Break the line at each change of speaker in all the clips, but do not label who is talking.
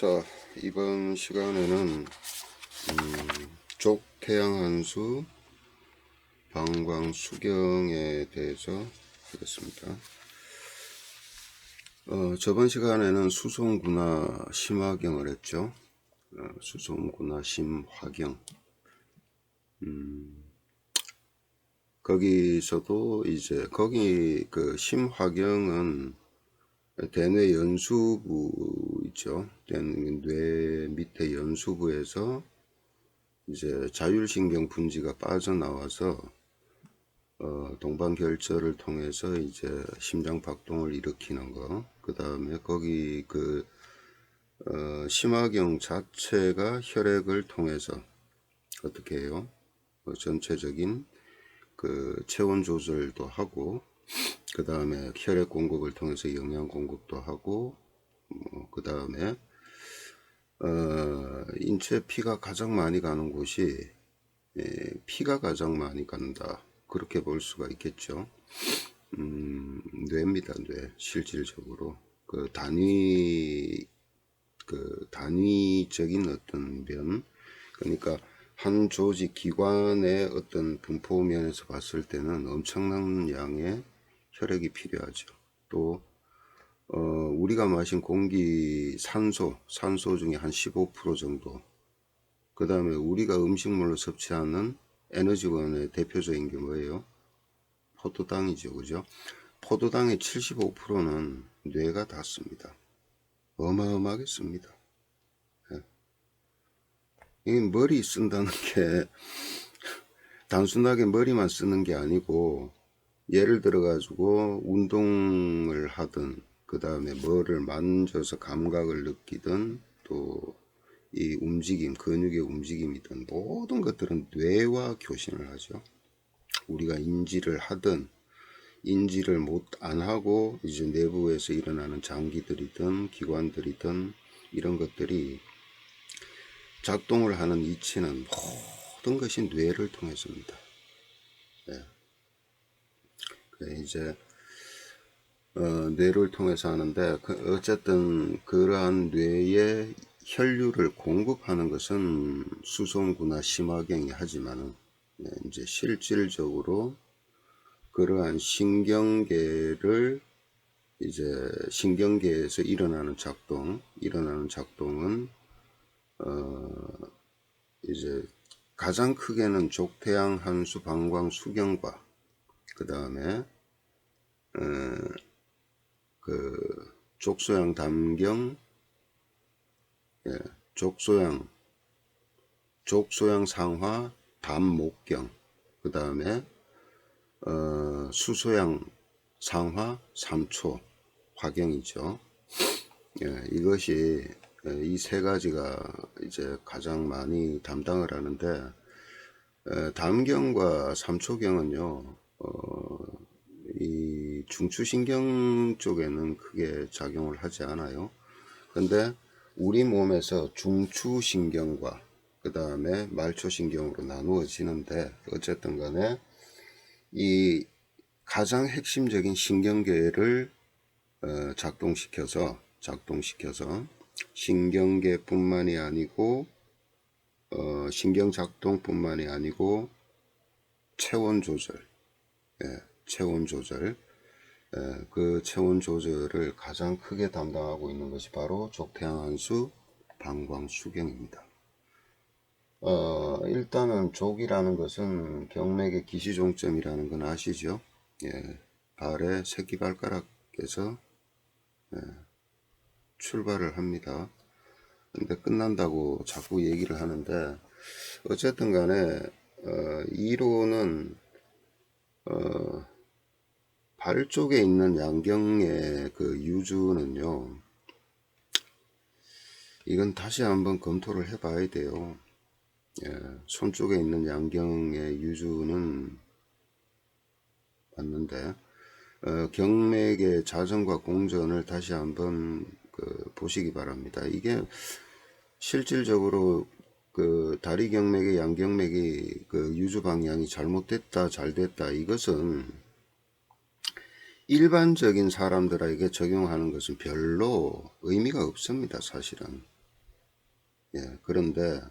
자, 이번 시간에는 족태양한수 방광수경에 대해서 하겠습니다. 저번 시간에는 수송구나 심화경을 했죠. 수송구나 심화경. 거기서도 이제 거기 그 심화경은 대뇌 연수부 있죠. 뇌 밑에 연수부에서 이제 자율신경 분지가 빠져나와서 동반결절을 통해서 이제 심장 박동을 일으키는 거. 그 다음에 거기 그 심화경 자체가 혈액을 통해서 어떻게 해요? 전체적인 그 체온 조절도 하고, 그 다음에 혈액 공급을 통해서 영양 공급도 하고, 그 다음에 인체 피가 가장 많이 가는 곳이 피가 가장 많이 간다, 그렇게 볼 수가 있겠죠. 뇌입니다. 뇌. 실질적으로 그 단위적인 어떤 면, 그러니까 한 조직 기관의 어떤 분포 면에서 봤을 때는 엄청난 양의 혈액이 필요하죠. 또 우리가 마신 공기 산소 중에 한 15% 정도, 그 다음에 우리가 음식물로 섭취하는 에너지원의 대표적인 게 뭐예요? 포도당이죠. 그죠? 포도당의 75%는 뇌가 다 씁니다. 어마어마하게 씁니다. 이 머리 쓴다는 게 단순하게 머리만 쓰는 게 아니고, 예를 들어 가지고 운동을 하든, 그 다음에 뭐를 만져서 감각을 느끼든, 또 이 움직임, 근육의 움직임이든 모든 것들은 뇌와 교신을 하죠. 우리가 인지를 하든 인지를 못 안 하고 이제 내부에서 일어나는 장기들이든 기관들이든 이런 것들이 작동을 하는 이치는 모든 것이 뇌를 통해서입니다. 네. 이제 뇌를 통해서 하는데, 어쨌든 그러한 뇌에 혈류를 공급하는 것은 수송구나 심화경이 하지만은, 이제 실질적으로 그러한 신경계를 이제 신경계에서 일어나는 작동은 이제 가장 크게는 족태양 한수 방광 수경과, 그 다음에 그 족소양 담경, 족소양 상화 담목경, 그 다음에 수소양 상화 3초 화경이죠. 이것이 이 세 가지가 이제 가장 많이 담당을 하는데, 담경과 3초경은요, 이 중추신경 쪽에는 크게 작용을 하지 않아요. 근데 우리 몸에서 중추신경과 그 다음에 말초신경으로 나누어지는데, 어쨌든 간에 이 가장 핵심적인 신경계를 작동시켜서 신경계뿐만이 아니고 신경작동뿐만이 아니고 체온 조절, 그 체온 조절을 가장 크게 담당하고 있는 것이 바로 족태양한수 방광수경입니다. 일단은 족이라는 것은 경맥의 기시종점이라는 건 아시죠? 발의 새끼발가락에서 출발을 합니다. 근데 끝난다고 자꾸 얘기를 하는데, 어쨌든 간에 이론은 발 쪽에 있는 양경의 그 유주는요, 이건 다시 한번 검토를 해 봐야 돼요. 손 쪽에 있는 양경의 유주는 맞는데, 경맥의 자전과 공전을 다시 한번 보시기 바랍니다. 이게 실질적으로 그 다리 경맥의 양경맥이 그 유주 방향이 잘못됐다, 잘됐다, 이것은 일반적인 사람들에게 적용하는 것은 별로 의미가 없습니다. 사실은 예, 그런데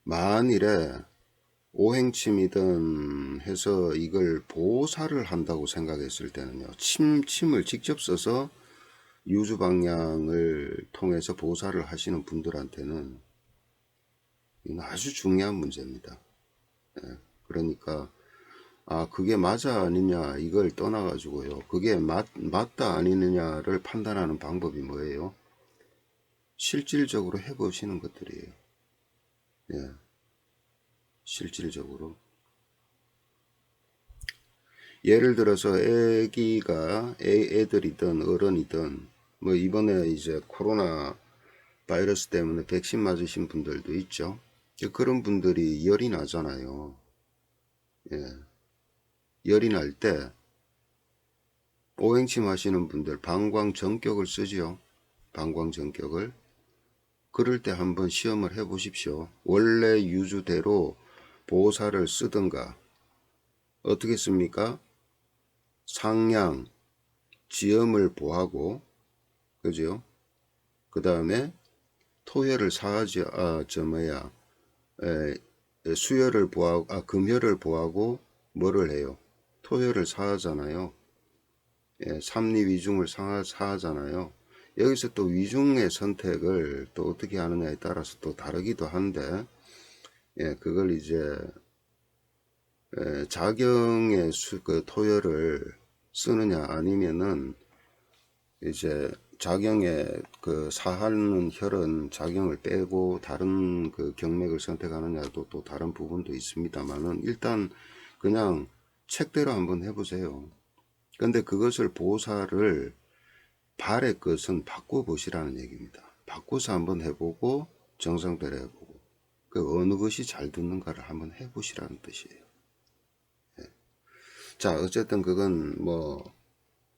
만일에 오행침이든 해서 이걸 보살을 한다고 생각했을 때는요, 침을 직접 써서 유주 방향을 통해서 보살을 하시는 분들한테는 이건 아주 중요한 문제입니다. 예, 그러니까 그게 맞아 아니냐 이걸 떠나가지고요, 그게 맞다 아니느냐를 판단하는 방법이 뭐예요? 실질적으로 해보시는 것들이에요. 예, 실질적으로. 예를 들어서 애들이든 어른이든 뭐 이번에 이제 코로나 바이러스 때문에 백신 맞으신 분들도 있죠. 그런 분들이 열이 나잖아요. 예, 열이 날 때 오행침 하시는 분들 방광정격을 쓰지요. 방광정격을. 그럴 때 한번 시험을 해 보십시오. 원래 유주대로 보살을 쓰든가 어떻게 씁니까? 상량, 지엄을 보하고, 그죠? 그 다음에 토혈을 사하지, 수혈을 보하고, 금혈을 보하고, 뭐를 해요? 토혈을 사하잖아요. 예, 삼리위중을 사하잖아요. 여기서 또 위중의 선택을 또 어떻게 하느냐에 따라서 또 다르기도 한데, 예, 그걸 이제, 자경의 그 토혈을 쓰느냐 아니면은 이제 자경에 그 사하는 혈은 자경을 빼고 다른 그 경맥을 선택하느냐도 또 다른 부분도 있습니다만은 일단 그냥 책대로 한번 해보세요. 근데 그것을 보살을 발의 것은 바꿔보시라는 얘기입니다. 바꿔서 한번 해보고 정상대로 해보고 그 어느 것이 잘 듣는가를 한번 해보시라는 뜻이에요. 자, 어쨌든 그건 뭐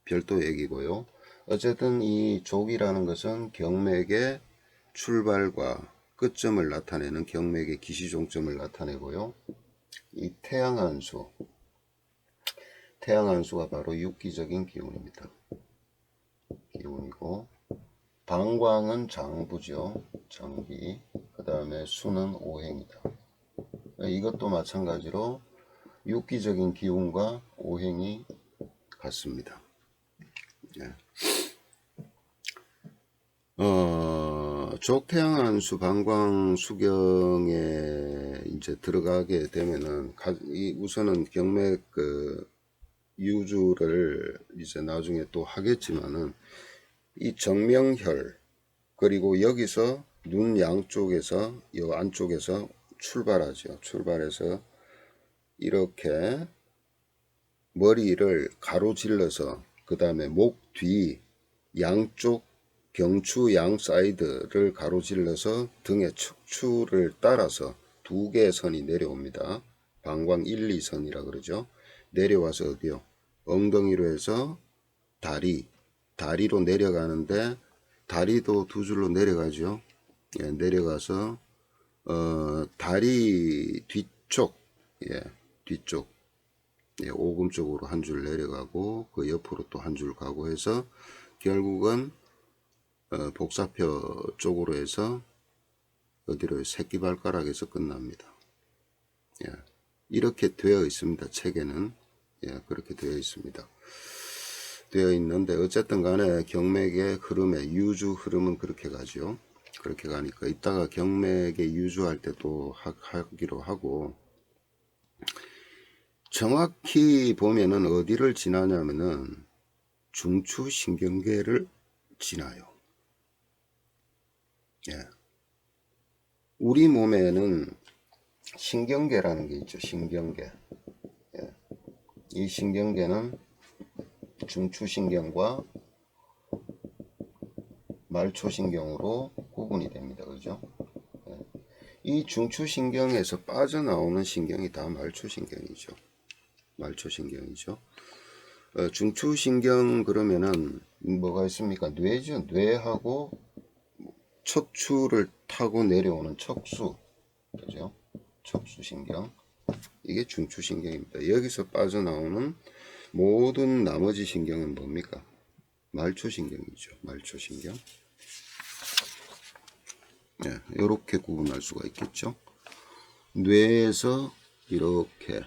별도 얘기고요. 어쨌든 이 족이라는 것은 경맥의 출발과 끝점을 나타내는 경맥의 기시종점을 나타내고요. 이 태양한수가 바로 육기적인 기운입니다. 기운이고, 방광은 장부죠. 장기. 그 다음에 수는 오행이다. 이것도 마찬가지로 육기적인 기운과 오행이 같습니다. 예. 족태양한수 방광수경에 이제 들어가게 되면은 우선은 경맥 그 유주를 이제 나중에 또 하겠지만은 이 정명혈 그리고 여기서 눈 양쪽에서 이 안쪽에서 출발하죠. 출발해서 이렇게 머리를 가로질러서 그 다음에 목 뒤 양쪽 경추 양 사이드를 가로질러서 등의 척추를 따라서 두 개의 선이 내려옵니다. 방광 1, 2선이라 그러죠. 내려와서 어디요? 엉덩이로 해서 다리로 내려가는데 다리도 두 줄로 내려가죠. 예, 내려가서 다리 뒤쪽, 예, 뒤쪽, 예, 오금 쪽으로 한 줄 내려가고 그 옆으로 또 한 줄 가고 해서 결국은 복사표 쪽으로 해서 어디로 새끼발가락에서 끝납니다. 예, 이렇게 되어 있습니다. 책에는. 예, 그렇게 되어 있습니다. 되어 있는데 어쨌든 간에 경맥의 흐름에 유주 흐름은 그렇게 가죠. 그렇게 가니까 이따가 경맥의 유주할 때도 하기로 하고, 정확히 보면은 어디를 지나냐면은 중추신경계를 지나요. 예. 우리 몸에는 신경계라는 게 있죠. 신경계. 예. 이 신경계는 중추신경과 말초신경으로 구분이 됩니다. 그죠? 예. 이 중추신경에서 빠져나오는 신경이 다 말초신경이죠. 말초신경이죠. 중추신경 그러면은 뭐가 있습니까? 뇌죠. 뇌하고 척추를 타고 내려오는 척수, 그죠? 척수신경. 이게 중추신경입니다. 여기서 빠져나오는 모든 나머지 신경은 뭡니까? 말초신경이죠. 말초신경. 예, 이렇게 구분할 수가 있겠죠. 뇌에서 이렇게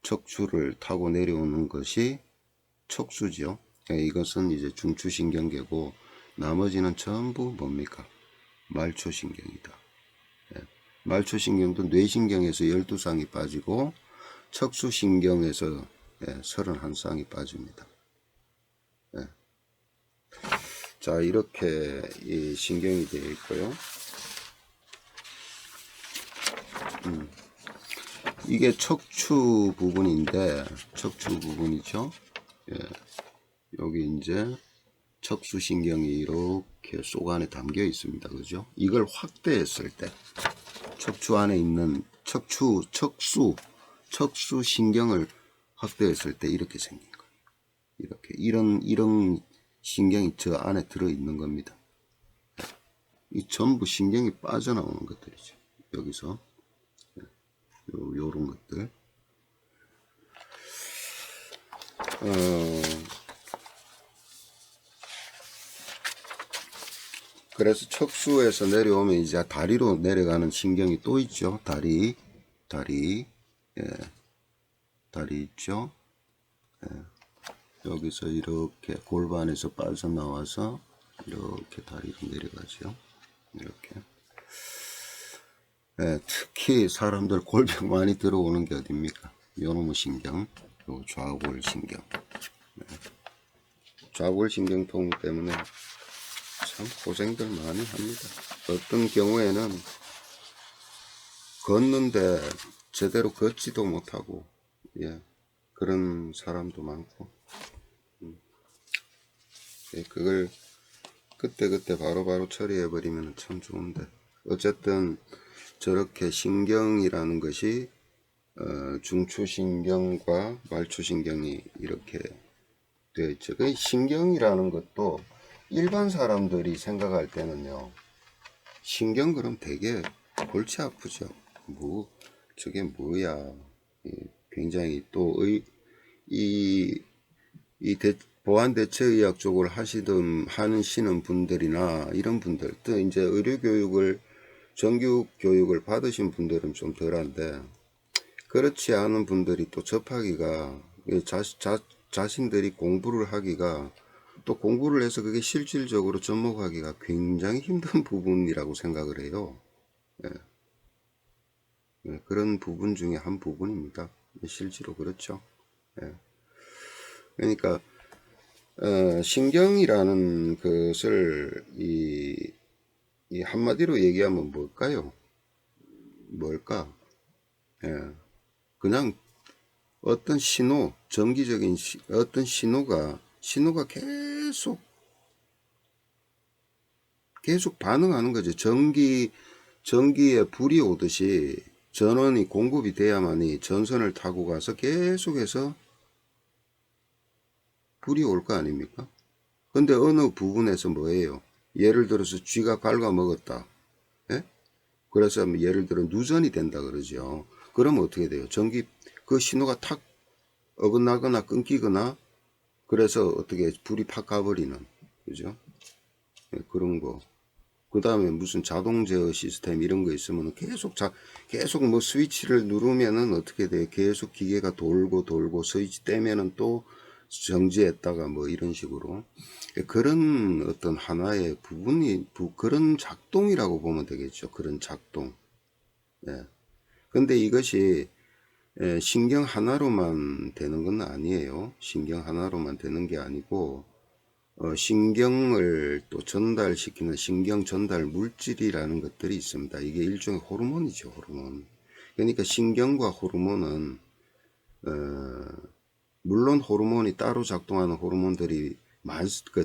척추를 타고 내려오는 것이 척수죠. 예, 이것은 이제 중추신경계고 나머지는 전부 뭡니까? 말초신경이다. 예, 말초신경도 뇌신경에서 12쌍이 빠지고 척수신경에서 31쌍이 빠집니다. 예. 자, 이렇게 이 신경이 되어 있고요. 이게 척추 부분인데, 척추 부분이죠. 예. 여기 이제 척수신경이 이렇게 속 안에 담겨 있습니다. 그죠? 이걸 확대했을 때, 척추 안에 있는 척수신경을 확대했을 때 이렇게 생긴 거예요. 이렇게, 이런 신경이 저 안에 들어있는 겁니다. 이 전부 신경이 빠져나오는 것들이죠. 여기서. 요런 것들. 그래서 척수에서 내려오면 이제 다리로 내려가는 신경이 또 있죠. 다리, 예, 다리 있죠. 예, 여기서 이렇게 골반에서 빠져나와서 이렇게 다리로 내려가죠. 이렇게. 예, 특히 사람들 골병 많이 들어오는 게 어딥니까? 요놈의 신경, 요 좌골신경. 예, 좌골신경통 때문에 참 고생들 많이 합니다. 어떤 경우에는 걷는데 제대로 걷지도 못하고, 예, 그런 사람도 많고, 예, 그걸 그때그때 바로바로 처리해버리면 참 좋은데, 어쨌든 저렇게 신경이라는 것이 중추신경과 말초신경이 이렇게 되어 있죠. 그 신경이라는 것도 일반 사람들이 생각할 때는요, 신경 그럼 되게 골치 아프죠. 뭐 저게 뭐야. 굉장히 또 보안대체의학 쪽을 하시는 분들이나 이런 분들, 또 이제 의료교육을 정규 교육을 받으신 분들은 좀 덜한데, 그렇지 않은 분들이 또 접하기가, 자신들이 공부를 하기가, 또 공부를 해서 그게 실질적으로 접목하기가 굉장히 힘든 부분이라고 생각을 해요. 예. 예, 그런 부분 중에 한 부분입니다. 실제로 그렇죠. 예. 그러니까 신경이라는 것을 이 한마디로 얘기하면 뭘까요? 뭘까? 예. 그냥 어떤 신호, 정기적인 어떤 신호가 계속 반응하는 거죠. 전기에 불이 오듯이 전원이 공급이 돼야만이 전선을 타고 가서 계속해서 불이 올 거 아닙니까? 근데 어느 부분에서 뭐예요? 예를 들어서 쥐가 갉아먹었다. 예? 그래서 예를 들어 누전이 된다 그러죠. 그러면 어떻게 돼요? 그 신호가 탁 어긋나거나 끊기거나, 그래서 어떻게 불이 팍 가버리는, 그죠? 예, 그런 거. 그 다음에 무슨 자동 제어 시스템 이런 거 있으면 계속 뭐 스위치를 누르면은 어떻게 돼? 계속 기계가 돌고 스위치 떼면은 또 정지했다가 뭐 이런 식으로. 그런 어떤 하나의 그런 작동이라고 보면 되겠죠. 그런 작동. 예. 근데 이것이 신경 하나로만 되는 건 아니에요. 신경 하나로만 되는 게 아니고, 신경을 또 전달시키는 신경 전달 물질이라는 것들이 있습니다. 이게 일종의 호르몬이죠, 호르몬. 그러니까 신경과 호르몬은, 물론 호르몬이 따로 작동하는 호르몬들이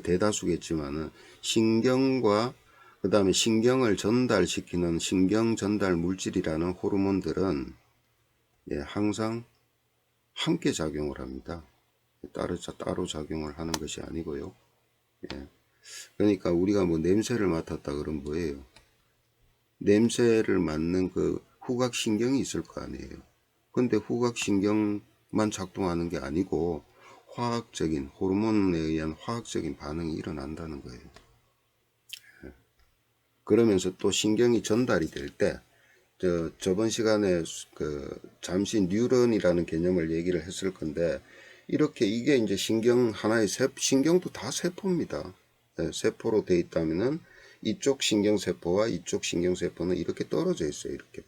대다수겠지만은, 신경과 그 다음에 신경을 전달시키는 신경 전달 물질이라는 호르몬들은, 예, 항상 함께 작용을 합니다. 따로 작용을 하는 것이 아니고요. 예. 그러니까 우리가 뭐 냄새를 맡았다 그러면 뭐예요? 냄새를 맡는 그 후각신경이 있을 거 아니에요. 근데 후각신경만 작동하는 게 아니고 화학적인 호르몬에 의한 화학적인 반응이 일어난다는 거예요. 그러면서 또 신경이 전달이 될 때, 저번 시간에 잠시 뉴런이라는 개념을 얘기를 했을 건데, 이렇게 이게 이제 신경 하나의 신경도 다 세포입니다. 예, 세포로 돼 있다면은 이쪽 신경세포와 이쪽 신경세포는 이렇게 떨어져 있어요. 이렇게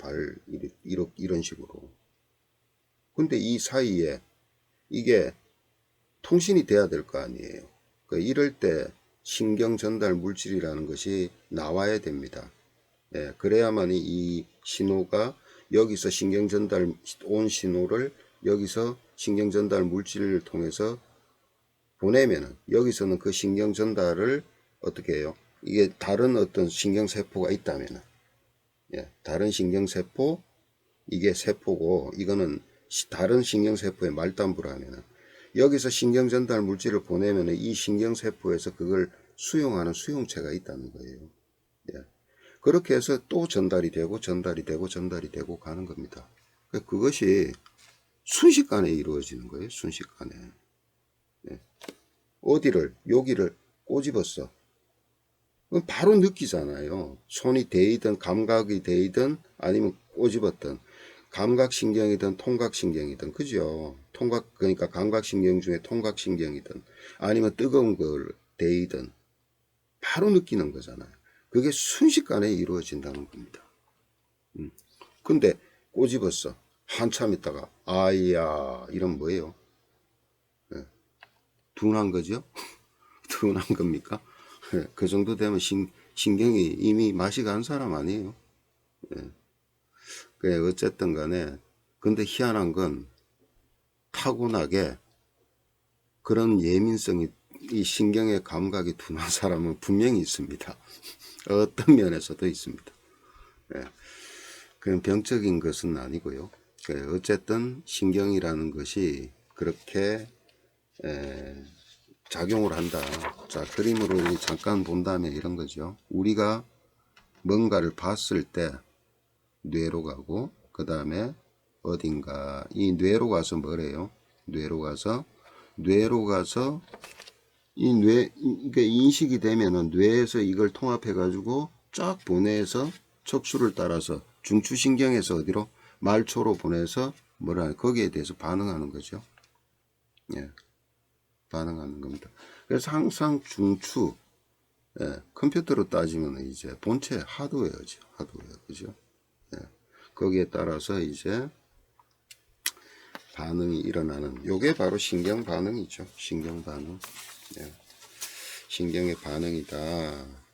이런 식으로. 근데 이 사이에 이게 통신이 돼야 될 거 아니에요. 이럴 때 신경 전달 물질이라는 것이 나와야 됩니다. 예, 그래야만 이 신호가 여기서 신경 전달 온 신호를 여기서 신경 전달 물질을 통해서 보내면은 여기서는 그 신경 전달을 어떻게 해요? 이게 다른 어떤 신경세포가 있다면은, 예, 다른 신경세포, 이게 세포고 이거는 다른 신경세포의 말단부라면은 여기서 신경전달 물질을 보내면은 이 신경세포에서 그걸 수용하는 수용체가 있다는 거예요. 예. 그렇게 해서 또 전달이 되고 전달이 되고 전달이 되고 가는 겁니다. 그것이 순식간에 이루어지는 거예요. 순식간에. 예. 어디를 여기를 꼬집었어. 그럼 바로 느끼잖아요. 손이 데이든 감각이 데이든 아니면 꼬집었든 감각신경이든 통각신경이든 그죠? 그러니까 감각신경 중에 통각신경이든 아니면 뜨거운 걸 데이든 바로 느끼는 거잖아요. 그게 순식간에 이루어진다는 겁니다. 근데 꼬집었어. 한참 있다가 아이야 이런 뭐예요? 예. 둔한 거죠? 둔한 겁니까? 예. 그 정도 되면 신경이 이미 맛이 간 사람 아니에요? 예. 그래 어쨌든 간에 근데 희한한 건 타고나게 그런 예민성이 이 신경의 감각이 둔한 사람은 분명히 있습니다. 어떤 면에서도 있습니다. 예. 그냥 병적인 것은 아니고요. 어쨌든 신경이라는 것이 그렇게 작용을 한다. 자, 그림으로 잠깐 본다면 이런 거죠. 우리가 뭔가를 봤을 때 뇌로 가고 그 다음에 어딘가 이 뇌로 가서 뭐래요? 뇌로 가서 이게 인식이 되면은 뇌에서 이걸 통합해 가지고 쫙 보내서 척수를 따라서 중추신경에서 어디로 말초로 보내서 거기에 대해서 반응하는 거죠. 예, 반응하는 겁니다. 그래서 항상 중추, 예, 컴퓨터로 따지면 이제 본체 하드웨어죠. 하드웨어, 그죠? 예, 거기에 따라서 이제 반응이 일어나는, 요게 바로 신경 반응이죠. 신경 반응. 예, 신경의 반응이다.